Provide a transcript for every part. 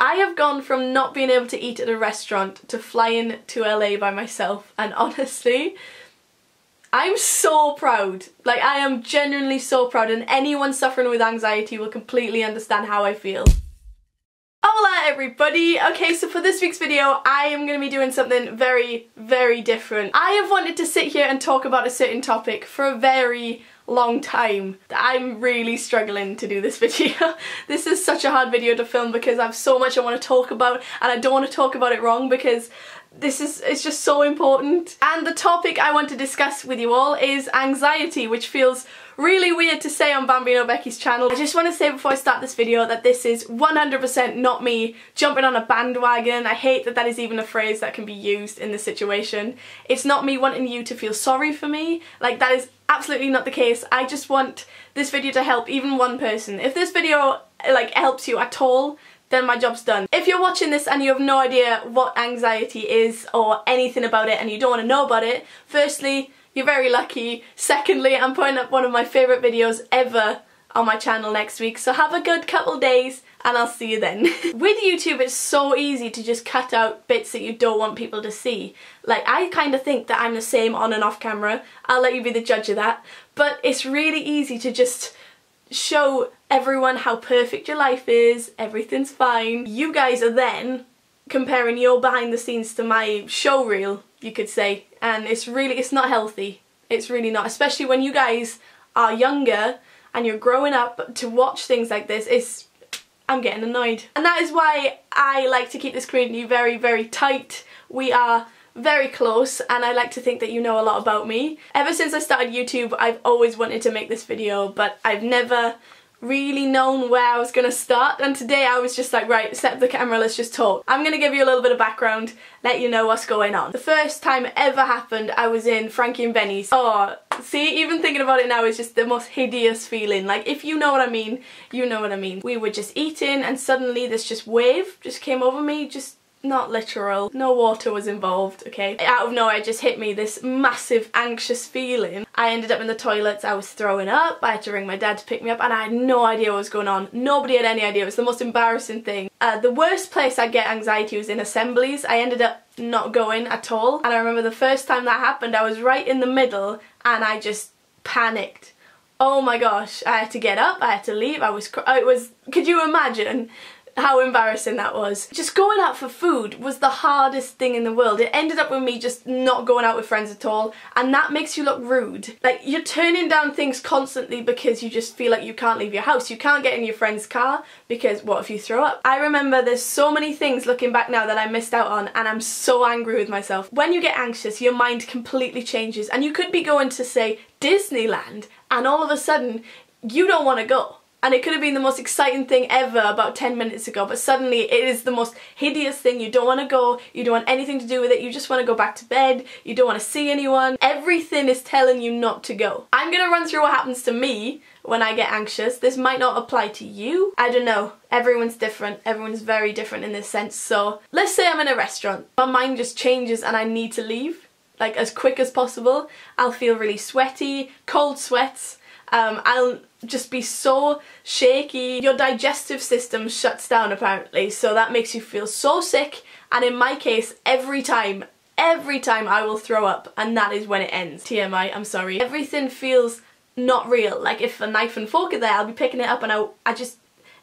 I have gone from not being able to eat at a restaurant to flying to LA by myself, and honestly, I'm so proud. Like, I am genuinely so proud, and anyone suffering with anxiety will completely understand how I feel. Hola everybody! Okay, so for this week's video I am going to be doing something very, very different. I have wanted to sit here and talk about a certain topic for a very long time. I'm really struggling to do this video. This is such a hard video to film because I have so much I want to talk about, and I don't want to talk about it wrong because it's just so important. And the topic I want to discuss with you all is anxiety, which feels really weird to say on BambinoBecky's channel. I just want to say before I start this video that this is 100% not me jumping on a bandwagon. I hate that that is even a phrase that can be used in this situation. It's not me wanting you to feel sorry for me. Like, that is absolutely not the case. I just want this video to help even one person. If this video like helps you at all, then my job's done. If you're watching this and you have no idea what anxiety is or anything about it and you don't want to know about it, firstly, you're very lucky. Secondly, I'm putting up one of my favourite videos ever on my channel next week, so have a good couple days and I'll see you then. With YouTube, it's so easy to just cut out bits that you don't want people to see. Like, I kind of think that I'm the same on and off camera. I'll let you be the judge of that. But it's really easy to just show everyone how perfect your life is, everything's fine. You guys are then comparing your behind the scenes to my show reel, you could say, and it's not healthy. It's really not, especially when you guys are younger and you're growing up to watch things like this. I'm getting annoyed. And that is why I like to keep this community very, very tight. We are very close, and I like to think that you know a lot about me. Ever since I started YouTube, I've always wanted to make this video, but I've never really known where I was gonna start, and today I was just like, right, set up the camera, let's just talk. I'm gonna give you a little bit of background, let you know what's going on. The first time it ever happened, I was in Frankie and Benny's. Oh, see, even thinking about it now is just the most hideous feeling. Like, if you know what I mean, you know what I mean. We were just eating and suddenly this just wave just came over me, just not literal, no water was involved, okay? Out of nowhere it just hit me, this massive anxious feeling. I ended up in the toilets, I was throwing up, I had to ring my dad to pick me up, and I had no idea what was going on. Nobody had any idea. It was the most embarrassing thing. The worst place I'd get anxiety was in assemblies. I ended up not going at all, and I remember the first time that happened, I was right in the middle and I just panicked. Oh my gosh, I had to get up, I had to leave, could you imagine how embarrassing that was? Just going out for food was the hardest thing in the world. It ended up with me just not going out with friends at all, and that makes you look rude. Like, you're turning down things constantly because you just feel like you can't leave your house. You can't get in your friend's car because what if you throw up? I remember there's so many things looking back now that I missed out on, and I'm so angry with myself. When you get anxious, your mind completely changes, and you could be going to, say, Disneyland, and all of a sudden you don't want to go. And it could have been the most exciting thing ever about 10 minutes ago, but suddenly it is the most hideous thing. You don't want to go, you don't want anything to do with it, you just want to go back to bed, you don't want to see anyone. Everything is telling you not to go. I'm going to run through what happens to me when I get anxious. This might not apply to you. I don't know. Everyone's different. Everyone's very different in this sense. So let's say I'm in a restaurant. My mind just changes and I need to leave, like, as quick as possible. I'll feel really sweaty, cold sweats. I'll just be so shaky. Your digestive system shuts down apparently, so that makes you feel so sick, and in my case, every time I will throw up, and that is when it ends. TMI, I'm sorry. Everything feels not real. Like, if a knife and fork are there, I'll be picking it up and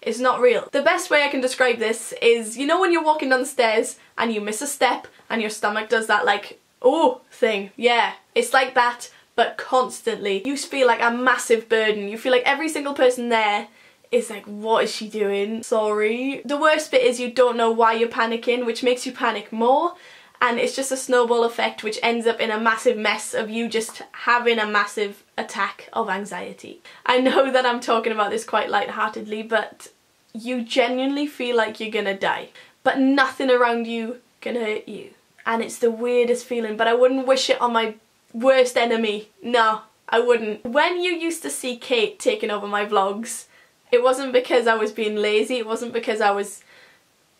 it's not real. The best way I can describe this is, you know when you're walking down the stairs and you miss a step and your stomach does that like, oh thing? Yeah, it's like that, but constantly. You feel like a massive burden. You feel like every single person there is like, what is she doing? Sorry. The worst bit is you don't know why you're panicking, which makes you panic more, and it's just a snowball effect which ends up in a massive mess of you just having a massive attack of anxiety. I know that I'm talking about this quite lightheartedly, but you genuinely feel like you're gonna die, but nothing around you can hurt you. And it's the weirdest feeling, but I wouldn't wish it on my worst enemy. No, I wouldn't. When you used to see Kate taking over my vlogs, it wasn't because I was being lazy, it wasn't because I was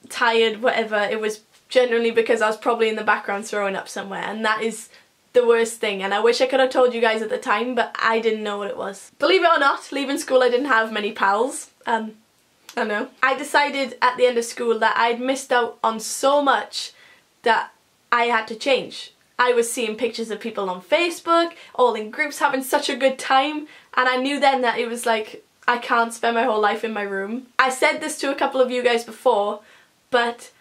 tired, whatever. It was generally because I was probably in the background throwing up somewhere, and that is the worst thing, and I wish I could have told you guys at the time, but I didn't know what it was. Believe it or not, leaving school I didn't have many pals. I know. I decided at the end of school that I'd missed out on so much that I had to change. I was seeing pictures of people on Facebook, all in groups having such a good time, and I knew then that it was like, I can't spend my whole life in my room. I said this to a couple of you guys before, but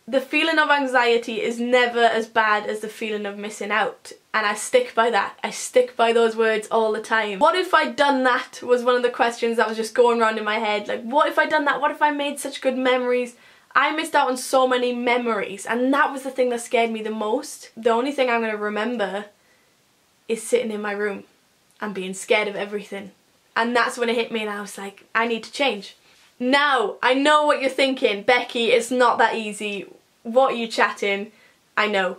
the feeling of anxiety is never as bad as the feeling of missing out. And I stick by that. I stick by those words all the time. What if I'd done that was one of the questions that was just going around in my head. Like, what if I'd done that? What if I made such good memories? I missed out on so many memories, and that was the thing that scared me the most. The only thing I'm going to remember is sitting in my room and being scared of everything. And that's when it hit me, and I was like, I need to change. Now, I know what you're thinking. Becky, it's not that easy. What are you chatting? I know.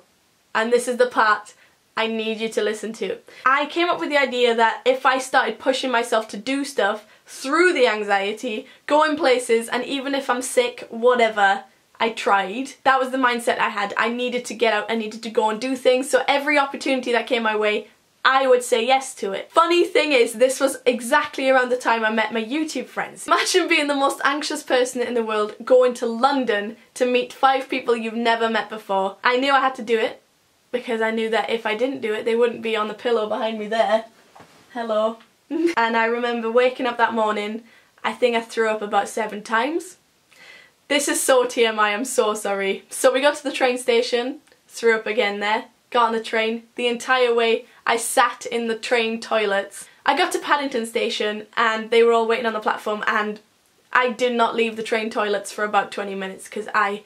And this is the part I need you to listen to. I came up with the idea that if I started pushing myself to do stuff through the anxiety, going places, and even if I'm sick, whatever, I tried. That was the mindset I had. I needed to get out, I needed to go and do things, so every opportunity that came my way, I would say yes to it. Funny thing is, this was exactly around the time I met my YouTube friends. Imagine being the most anxious person in the world, going to London to meet 5 people you've never met before. I knew I had to do it, because I knew that if I didn't do it, they wouldn't be on the pillow behind me there. Hello. And I remember waking up that morning, I think I threw up about 7 times. This is so TMI, I'm so sorry. So we got to the train station, threw up again there, got on the train. The entire way I sat in the train toilets. I got to Paddington Station and they were all waiting on the platform, and I did not leave the train toilets for about 20 minutes because I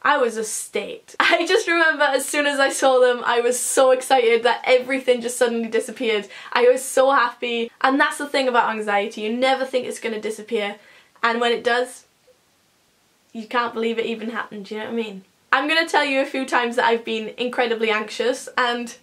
was a state. I just remember as soon as I saw them, I was so excited that everything just suddenly disappeared. I was so happy. And that's the thing about anxiety. You never think it's going to disappear. And when it does, you can't believe it even happened. Do you know what I mean? I'm going to tell you a few times that I've been incredibly anxious, and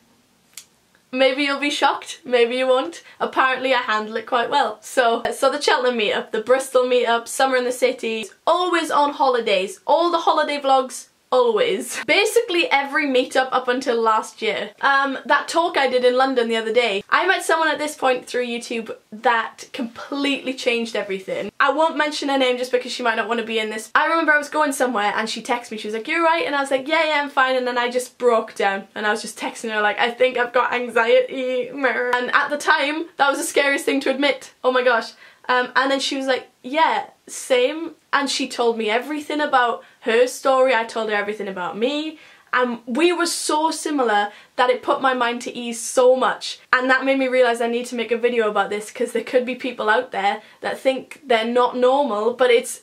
maybe you'll be shocked, maybe you won't. Apparently I handle it quite well. So the Cheltenham meetup, the Bristol meetup, Summer in the City, always on holidays. All the holiday vlogs, always. Basically every meetup up until last year. That talk I did in London the other day, I met someone at this point through YouTube that completely changed everything. I won't mention her name just because she might not want to be in this. I remember I was going somewhere and she texted me, she was like, "You right?" And I was like, yeah, I'm fine. And then I just broke down and I was just texting her like, I think I've got anxiety. And at the time, that was the scariest thing to admit. Oh my gosh. And then she was like, yeah, same. And she told me everything about her story. I told her everything about me. And we were so similar that it put my mind to ease so much. And that made me realise I need to make a video about this, because there could be people out there that think they're not normal, but it's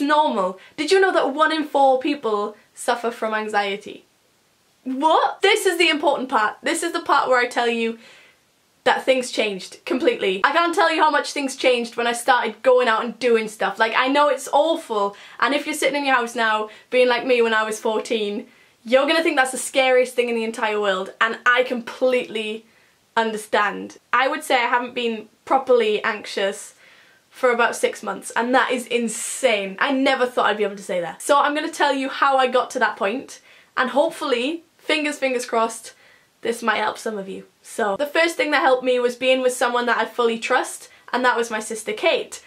normal. Did you know that 1 in 4 people suffer from anxiety? What? This is the important part. This is the part where I tell you that things changed completely. I can't tell you how much things changed when I started going out and doing stuff. Like, I know it's awful, and if you're sitting in your house now being like me when I was 14, you're gonna think that's the scariest thing in the entire world, and I completely understand. I would say I haven't been properly anxious for about 6 months, and that is insane. I never thought I'd be able to say that. So I'm gonna tell you how I got to that point, and hopefully, fingers crossed, this might help some of you. So the first thing that helped me was being with someone that I fully trust, and that was my sister Kate.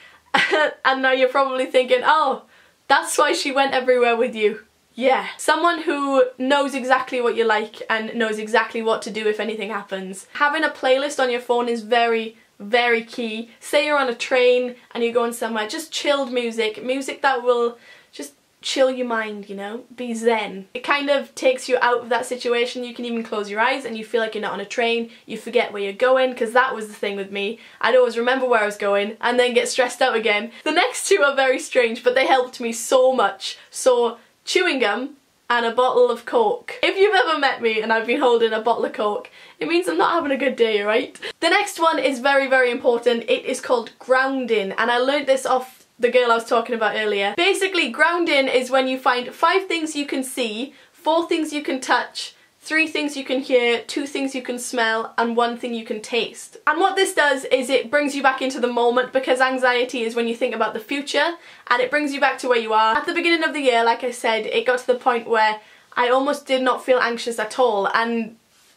And now you're probably thinking, oh, that's why she went everywhere with you. Yeah, someone who knows exactly what you like and knows exactly what to do if anything happens. Having a playlist on your phone is very, very key. Say you're on a train and you're going somewhere, just chilled music that will just chill your mind, you know, be zen. It kind of takes you out of that situation. You can even close your eyes and you feel like you're not on a train, you forget where you're going, because that was the thing with me. I'd always remember where I was going and then get stressed out again. The next two are very strange, but they helped me so much. So chewing gum and a bottle of Coke. If you've ever met me and I've been holding a bottle of Coke, it means I'm not having a good day, right? The next one is very, very important. It is called grounding, and I learned this off the girl I was talking about earlier. Basically, grounding is when you find 5 things you can see, 4 things you can touch, 3 things you can hear, 2 things you can smell, and 1 thing you can taste. And what this does is it brings you back into the moment, because anxiety is when you think about the future, and it brings you back to where you are. At the beginning of the year, like I said, it got to the point where I almost did not feel anxious at all, and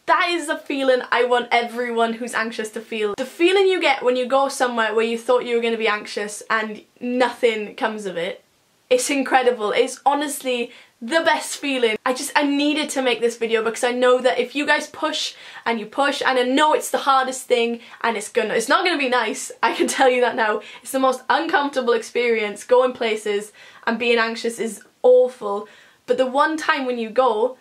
That is the feeling I want everyone who's anxious to feel. The feeling you get when you go somewhere where you thought you were going to be anxious and nothing comes of it. It's incredible. It's honestly the best feeling. I needed to make this video because I know that if you guys push and you push, and I know it's the hardest thing and it's not gonna be nice, I can tell you that now. It's the most uncomfortable experience. Going places and being anxious is awful, but the one time when you go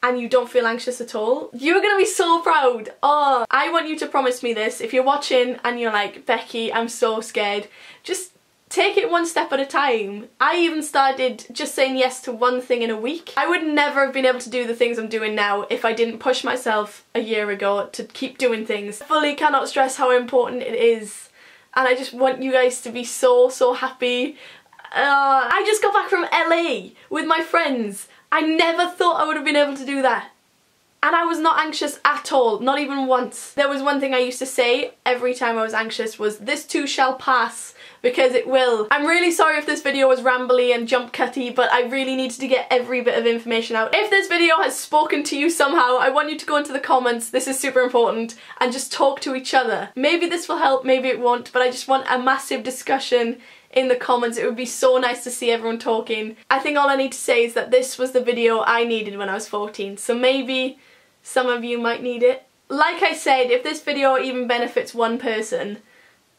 and you don't feel anxious at all, you're gonna be so proud. Oh, I want you to promise me this. If you're watching and you're like, Becky, I'm so scared, just take it one step at a time. I even started just saying yes to one thing in a week. I would never have been able to do the things I'm doing now if I didn't push myself a year ago to keep doing things. I fully cannot stress how important it is, and I just want you guys to be so happy. I just got back from LA with my friends. I never thought I would have been able to do that. And I was not anxious at all, not even once. There was one thing I used to say every time I was anxious was, this too shall pass, because it will. I'm really sorry if this video was rambly and jump cutty, but I really needed to get every bit of information out. If this video has spoken to you somehow, I want you to go into the comments, this is super important, and just talk to each other. Maybe this will help, maybe it won't, but I just want a massive discussion in the comments. It would be so nice to see everyone talking. I think all I need to say is that this was the video I needed when I was 14, so maybe some of you might need it. Like I said, if this video even benefits one person,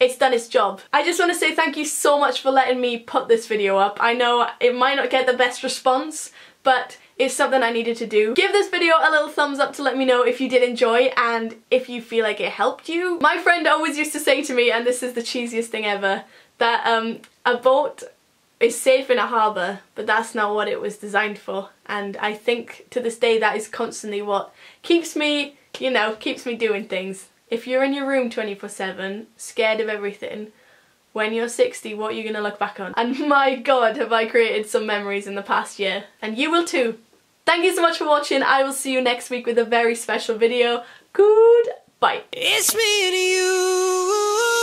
it's done its job. I just want to say thank you so much for letting me put this video up. I know it might not get the best response, but it's something I needed to do. Give this video a little thumbs up to let me know if you did enjoy and if you feel like it helped you. My friend always used to say to me, and this is the cheesiest thing ever, that a boat is safe in a harbour, but that's not what it was designed for. And I think to this day that is constantly what keeps me, you know, keeps me doing things. If you're in your room 24/7, scared of everything, when you're 60, what are you gonna look back on? And my God, have I created some memories in the past year. And you will too. Thank you so much for watching. I will see you next week with a very special video. Goodbye. It's me and you.